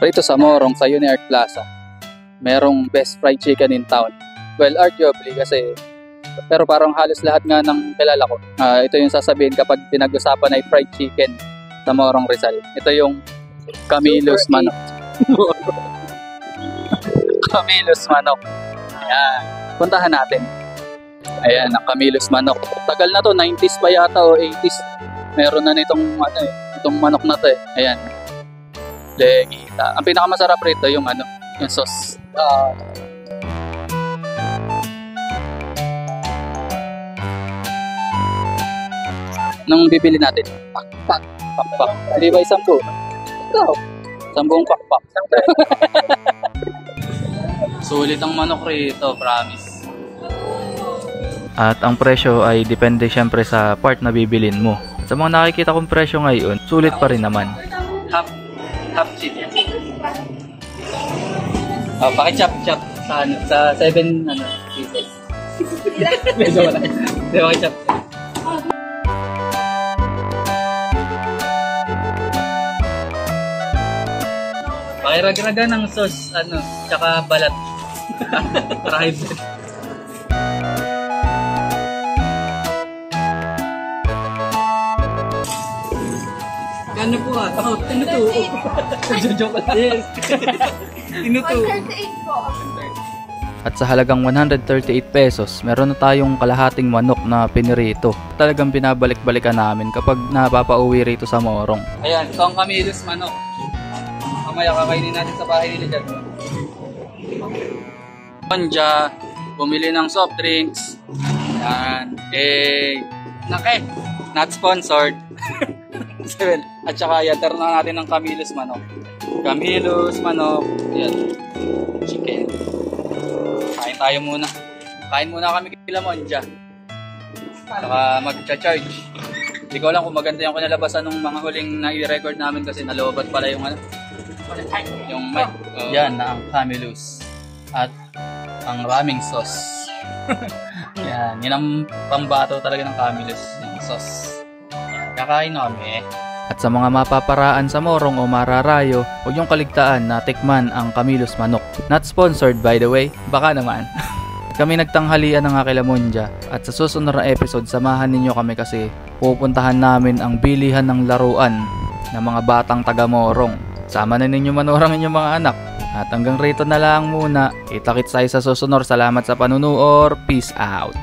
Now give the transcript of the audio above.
Rito sa Morong, sa UniArt Plaza, merong best fried chicken in town. Well, arguably kasi, pero parang halos lahat nga ng kilala ko. Ito yung sasabihin kapag pinag-usapan ay fried chicken sa Morong Rizal. Ito yung Camillus Manok. Camillus Manok. Ayan. Puntahan natin. Ayan, ang Camillus Manok. Tagal na to, 90s pa yata o 80s. Meron na nitong itong manok na to eh. Ayan. Legita. Ang pinakamasarap rito yung yung sauce. Nung bibili natin, pakpak. Hindi ba 10? Ikaw. 10 pakpak. Sulit ang manok rito, promise. At ang presyo ay depende syempre sa part na bibilin mo. Sa mga nakikita kong presyo ngayon, sulit pa rin naman. Half chicken. Paki-chop-chop sa 7 pieces. Medyo wala. Hindi, paki-chop. Pakirag-raga ng sauce, tsaka balat. Para hybrid. Ano po tinutuo. Joke lang. Yes. Tinutuo. 138 po. At sa halagang 138 pesos, meron na tayong kalahating manok na pinirito. Talagang binabalik-balikan namin kapag napapauwi rito sa Morong. Ayan, ito ang Camillus Manok. Mamaya kakainin natin sa bahay nila dyan. Panja, bumili ng soft drinks. Ayan. Not sponsored. At saka yan, taro na natin ng Camillus Manok. Camillus Manok. Yan. Chicken. Kain tayo muna. Kain muna kami kila Monja. Saka mag-charge. Hindi ko alam kung maganda yung kinalabasan ng mga huling na-i-record namin kasi nalobat pala yung yung mic. Yan na ang Camillus. At ang raming sauce. Yan. Yan ang pambato talaga ng Camillus. Yung sauce. Kakain na kami. At sa mga mapaparaan sa Morong o mararayo, huwag niyong kaligtaan na tikman ang Camillus Manok. Not sponsored by the way, baka naman. Kami nagtanghalian ng Akila Monja at sa susunod na episode samahan ninyo kami kasi pupuntahan namin ang bilihan ng laruan ng mga batang taga Morong. Sama na ninyo manurang inyong mga anak. At hanggang rito na lang muna. Kita-kits tayo sa susunod. Salamat sa panunood. Peace out.